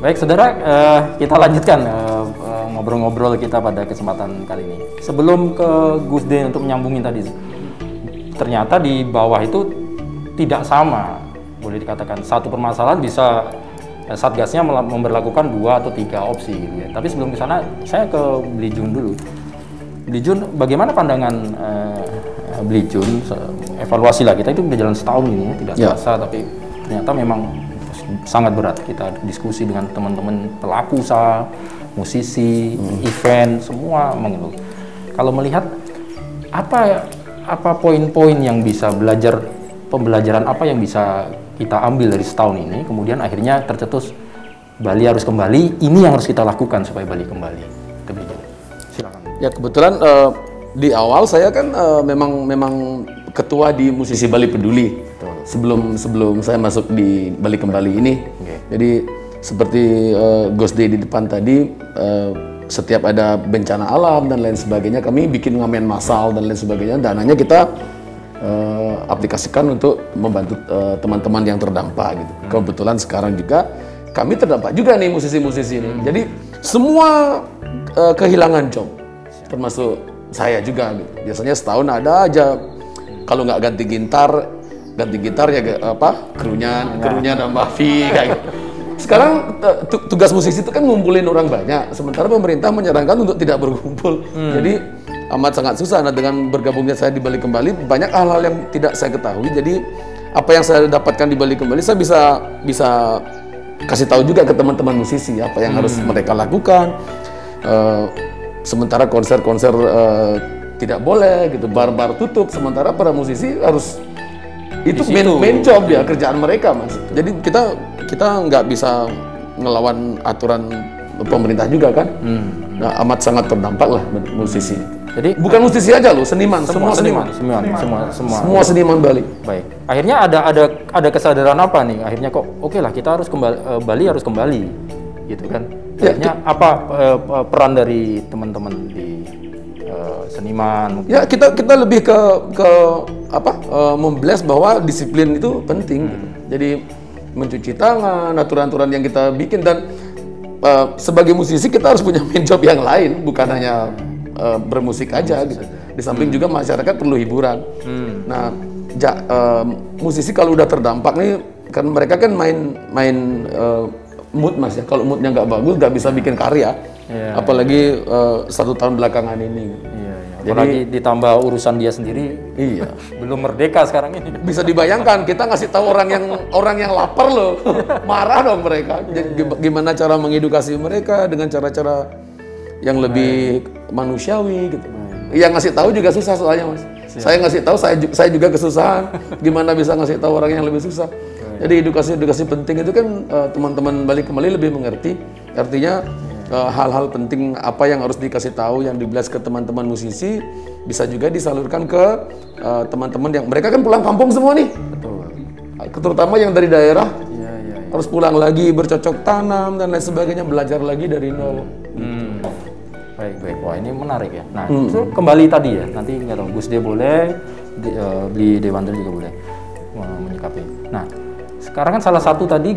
Baik, saudara, kita lanjutkan ngobrol-ngobrol kita pada kesempatan kali ini. Sebelum ke Gus D untuk menyambungin tadi, ternyata di bawah itu tidak sama. Boleh dikatakan satu permasalahan bisa Satgasnya memberlakukan 2 atau 3 opsi. Gitu ya. Tapi sebelum ke sana, saya ke Bli Jun dulu. Bli Jun, bagaimana pandangan Bli Jun? Evaluasi lah, kita itu udah jalan setahun ini, tidak terasa, tapi ternyata memang sangat berat. Kita diskusi dengan teman-teman pelaku usaha, musisi, event, semua mengeluh. Kalau melihat apa poin-poin yang bisa pembelajaran apa yang bisa kita ambil dari setahun ini, kemudian akhirnya tercetus Bali harus kembali, ini yang harus kita lakukan supaya Bali kembali. Silakan. Ya kebetulan di awal saya kan memang ketua di Musisi Bali Peduli. Sebelum saya masuk di Bali Kembali ini. Jadi seperti Gus D di depan tadi, setiap ada bencana alam dan lain sebagainya, kami bikin ngamen massal dan lain sebagainya. Dananya kita aplikasikan untuk membantu teman-teman yang terdampak gitu. Kebetulan sekarang juga kami terdampak juga nih musisi-musisi ini. Jadi semua kehilangan job, termasuk saya juga gitu. Biasanya setahun ada aja, kalau nggak ganti gitar ya krunya nambah fee kayak gitu. Sekarang tugas musisi itu kan ngumpulin orang banyak, sementara pemerintah menyarankan untuk tidak berkumpul. Jadi amat sangat susah. Nah, dengan bergabungnya saya di Bali Kembali, banyak hal-hal yang tidak saya ketahui. Jadi apa yang saya dapatkan di Bali Kembali, saya bisa kasih tahu juga ke teman-teman musisi apa yang harus mereka lakukan. Sementara konser-konser tidak boleh gitu, bar-bar tutup, sementara para musisi harus itu main job ya, kerjaan mereka, Mas. Jadi kita nggak bisa ngelawan aturan pemerintah juga kan. Nah, amat sangat terdampak lah musisi. Jadi bukan musisi aja loh, seniman, semua seniman. Semua seniman Bali. Baik. Akhirnya ada kesadaran apa nih? Akhirnya kok oke lah, kita harus kembali, Bali harus kembali gitu kan. Akhirnya apa peran dari teman-teman di seniman? Ya kita lebih ke membless bahwa disiplin itu penting. Gitu. Jadi mencuci tangan, aturan-aturan yang kita bikin, dan sebagai musisi kita harus punya main job yang lain, bukan hanya bermusik aja gitu. Di samping juga masyarakat perlu hiburan. Nah, musisi kalau udah terdampak nih, kan mereka kan main mood, Mas ya. Kalau moodnya nggak bagus, nggak bisa bikin karya. Apalagi 1 tahun belakangan ini. Apalagi ditambah urusan dia sendiri. Iya. Belum merdeka sekarang ini. Bisa dibayangkan kita ngasih tahu orang yang lapar loh, marah dong mereka. Jadi, gimana cara mengedukasi mereka dengan cara-cara yang lebih manusiawi gitu. Yang ngasih tahu juga susah soalnya, Mas. Saya ngasih tahu, saya juga kesusahan. Gimana bisa ngasih tahu orang yang lebih susah? Jadi edukasi penting itu kan teman-teman Bali Kembali lebih mengerti. Artinya hal-hal penting apa yang harus dikasih tahu, yang dibelas ke teman-teman musisi, bisa juga disalurkan ke teman-teman yang mereka kan pulang kampung semua nih. Betul. Terutama yang dari daerah harus pulang lagi, bercocok tanam dan lain sebagainya, belajar lagi dari nol. Baik. Wah, ini menarik ya. Nah, itu kembali tadi ya. Nanti nggak tahu Gus D boleh, Bli Dewanto juga boleh menyikapi. Nah, sekarang kan salah satu tadi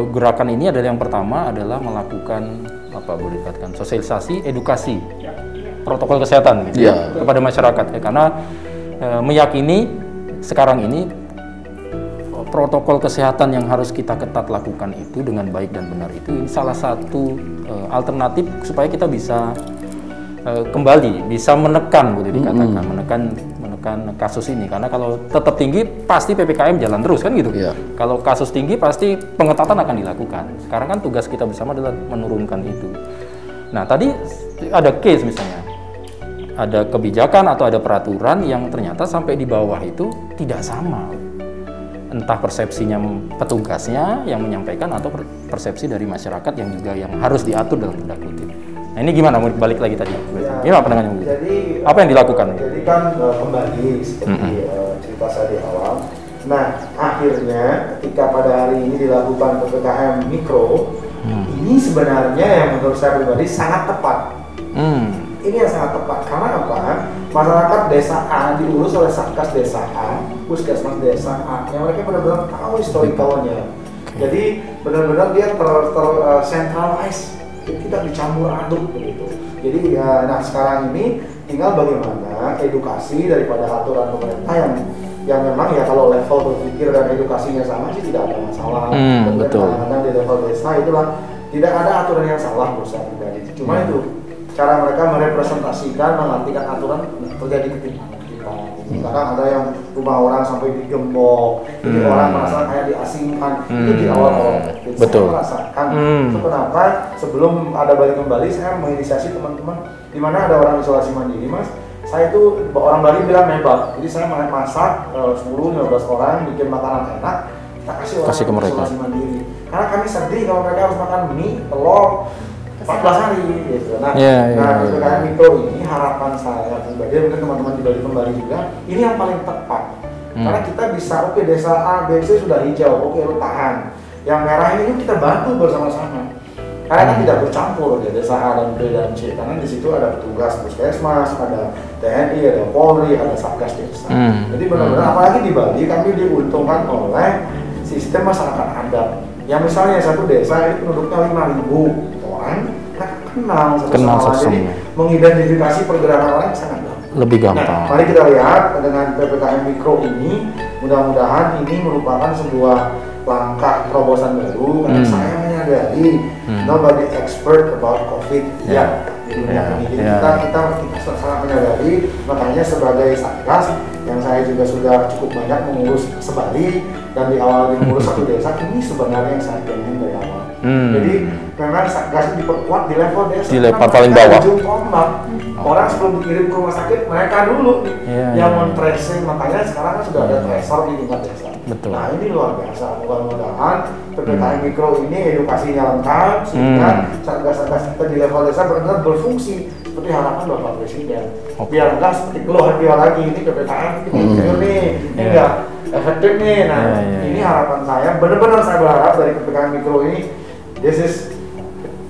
gerakan ini adalah yang pertama adalah melakukan boleh dikatakan sosialisasi, edukasi, protokol kesehatan gitu kepada masyarakat ya, karena meyakini sekarang ini protokol kesehatan yang harus kita ketat lakukan itu dengan baik dan benar itu ini salah satu alternatif supaya kita bisa kembali bisa menekan boleh dikatakan menekan kasus ini, karena kalau tetap tinggi pasti PPKM jalan terus kan gitu. Kalau kasus tinggi pasti pengetatan akan dilakukan. Sekarang kan tugas kita bersama adalah menurunkan itu. Nah, tadi ada case misalnya, ada kebijakan atau ada peraturan yang ternyata sampai di bawah itu tidak sama. Entah persepsinya petugasnya yang menyampaikan atau persepsi dari masyarakat yang juga yang harus diatur dalam tanda kutip. Nah, ini gimana? Mau balik lagi tadi? Gimana pandangannya? Jadi apa yang dilakukan? Jadi kan kembali seperti cerita saya di awal. Nah, akhirnya ketika pada hari ini dilakukan PPKM Mikro, ini sebenarnya yang menurut saya pribadi sangat tepat. Ini yang sangat tepat karena apa? Masyarakat desa A diurus oleh Satgas Desa A, Puskesmas Desa A, yang mereka benar-benar tahu historicalnya. Jadi benar-benar dia centralized, tidak dicampur aduk begitu. Jadi ya, nah sekarang ini tinggal bagaimana edukasi daripada aturan pemerintah yang memang ya kalau level berpikir dan edukasinya sama sih tidak ada masalah. Betul. Kadang-kadang di level desa itulah tidak ada aturan yang salah menurut saya pribadi. Cuma itu cara mereka merepresentasikan, mengartikan aturan terjadi ketimpangan. Sekarang ada yang rumah orang sampai digembok, jadi orang merasa kayak diasingkan. Itu di awal-awal. Betul. Saya merasakan itu kenapa sebelum ada balik kembali saya menginisiasi teman-teman di mana ada orang isolasi mandiri, Mas. Saya itu orang Bali bilang mebak. Jadi saya masak 10-15 orang bikin makanan enak, kita kasih orang ke mereka. Isolasi mandiri. Karena kami sedih kalau mereka harus makan mie, telur 14 hari gitu. Nah, PPKM Mikro ini harapan saya pribadi, mungkin teman-teman di Bali kembali juga, ini yang paling tepat. Karena kita bisa, oke, desa A, B, C sudah hijau, oke, lu tahan. Yang merah ini kita bantu bersama-sama. Karena kan tidak bercampur ya, desa A dan B dan C, karena di situ ada petugas puskesmas, ada TNI, ada Polri, ada Satgas Desa. Jadi benar-benar apalagi di Bali kami diuntungkan oleh sistem masyarakat adat. Yang misalnya satu desa itu penduduknya 5.000 orang, mereka kenal satu sama lain. Jadi mengidentifikasi pergerakan orang sangat gampang. Lebih gampang. Nah, mari kita lihat dengan PPKM Mikro ini, mudah-mudahan ini merupakan sebuah langkah terobosan baru. Karena saya menyadari nobody expert about COVID ya di dunia ini. Jadi kita sangat menyadari, makanya sebagai Satgas yang saya juga sudah cukup banyak mengurus sebali dan di awal mengurus satu desa, ini sebenarnya yang saya pengen dari awal. Jadi memang Satgas diperkuat di level desa, di level paling bawah. Orang sebelum dikirim ke rumah sakit mereka dulu yang men-tracing, makanya sekarang kan sudah ada tracer di tingkat desa. Betul. Nah ini luar biasa, mudah-mudahan PPKM Mikro ini edukasinya lengkap sehingga Satgas-Satgas kita di level desa benar-benar berfungsi seperti harapan Bapak Presiden. Biar enggak seperti keluhan dia lagi, ini PPKM ini nih, ini enggak efektif nih. Nah ini harapan saya, benar-benar saya berharap dari PPKM Mikro ini, this is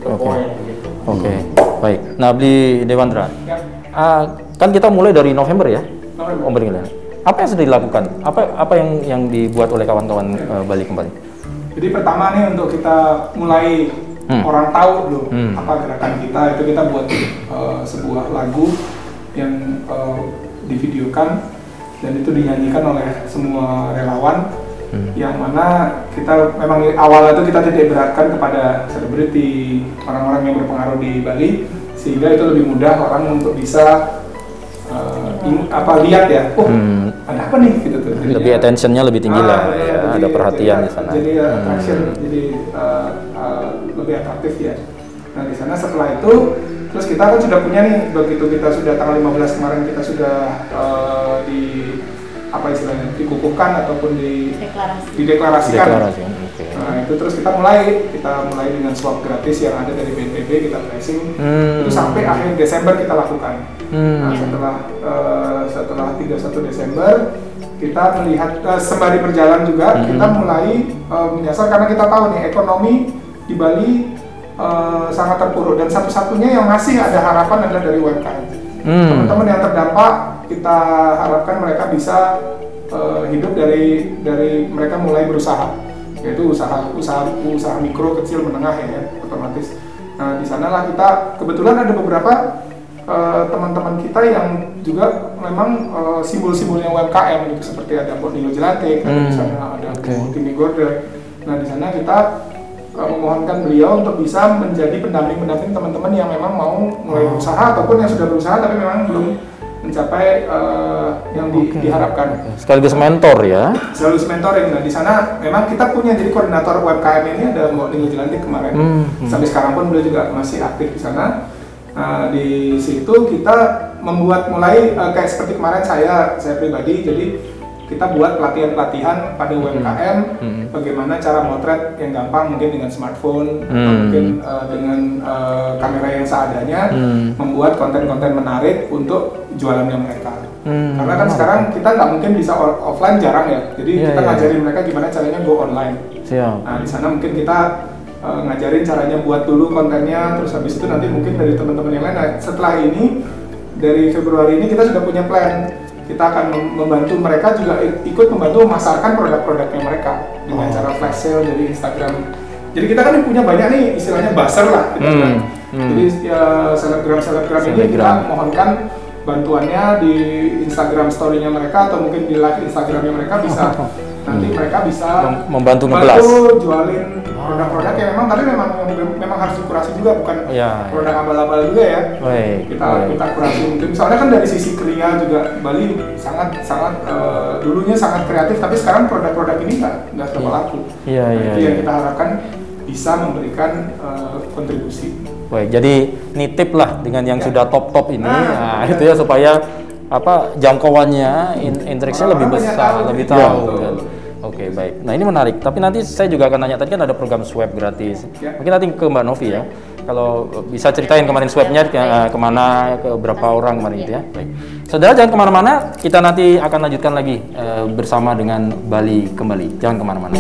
the point gitu. Oke, baik. Nah, Bli Dewandra, kan kita mulai dari November ya, November. Apa yang sudah dilakukan? Apa yang dibuat oleh kawan-kawan Bali kembali? Jadi pertama nih untuk kita mulai orang tahu dulu apa gerakan kita, itu kita buat sebuah lagu yang divideokan dan itu dinyanyikan oleh semua relawan. Yang mana kita memang awalnya itu kita tidak beratkan kepada selebriti, orang-orang yang berpengaruh di Bali, sehingga itu lebih mudah orang untuk bisa lihat ya, ada apa nih gitu tuh. Lebih attentionnya lebih tinggi lah, ada perhatian di sana. Jadi attraction, jadi lebih atraktif ya. Nah di sana setelah itu, terus kita kan sudah punya nih, begitu kita sudah tanggal 15 kemarin kita sudah dikukuhkan ataupun dideklarasikan. Nah itu terus kita mulai dengan swab gratis yang ada dari BNPB, kita tracing itu sampai akhir Desember kita lakukan. Nah setelah 31 Desember kita melihat sembari berjalan juga kita mulai menyasar, karena kita tahu nih ekonomi di Bali sangat terpuruk dan satu-satunya yang masih ada harapan adalah dari UMKM. Teman-teman yang terdampak kita harapkan mereka bisa hidup dari mereka mulai berusaha, yaitu usaha mikro, kecil, menengah ya otomatis. Nah di sanalah kita kebetulan ada beberapa teman-teman kita yang juga memang simbol-simbolnya UMKM gitu, seperti ada Nilo Jelantik, di sana ada Tini Gordel. Nah di sana kita memohonkan beliau untuk bisa menjadi pendamping teman-teman yang memang mau mulai berusaha ataupun yang sudah berusaha tapi memang belum mencapai yang diharapkan. Sekaligus mentor ya. Sekaligus mentoring. Nah di sana memang kita punya, jadi koordinator UMKM ini ada Mbak Nilo Jelantik kemarin. Sampai sekarang pun beliau juga masih aktif di sana. Nah di situ kita membuat mulai kayak seperti kemarin saya pribadi, jadi kita buat pelatihan pada UMKM, bagaimana cara motret yang gampang, mungkin dengan smartphone, atau mungkin dengan kamera yang seadanya, membuat konten-konten menarik untuk jualannya mereka. Karena kan sekarang kita nggak mungkin bisa offline, jarang ya, jadi kita ngajarin mereka gimana caranya go online. Nah di sana mungkin kita ngajarin caranya buat dulu kontennya, terus habis itu nanti mungkin dari teman-teman yang lain. Nah setelah ini, dari Februari ini kita sudah punya plan. kita akan membantu mereka juga ikut membantu memasarkan produk-produknya mereka dengan cara flash sale dari Instagram. Jadi kita kan punya banyak nih istilahnya buzzer lah gitu kan. Jadi selebgram ini kita mohonkan bantuannya di Instagram story-nya mereka atau mungkin di live Instagramnya mereka bisa nanti mereka bisa membantu jualin produk-produk yang memang harus dikurasi juga, bukan produk abal-abal juga ya. Kita kurasi mungkin soalnya kan dari sisi kria juga Bali sangat dulunya sangat kreatif, tapi sekarang produk-produk ini nggak terlalu laku. Itu yang kita harapkan bisa memberikan kontribusi. Baik, jadi nitip lah dengan yang sudah top ini, itu ya supaya jangkauannya, interaksinya lebih besar, lebih tahu kan. Oke, baik. Nah ini menarik. Tapi nanti saya juga akan nanya, tadi kan ada program swab gratis. Mungkin nanti ke Mbak Novi ya. Kalau bisa ceritain kemarin swabnya kemana, ke berapa orang kemarin itu ya. Baik. Saudara jangan kemana-mana, kita nanti akan lanjutkan lagi bersama dengan Bali Kembali. Jangan kemana-mana.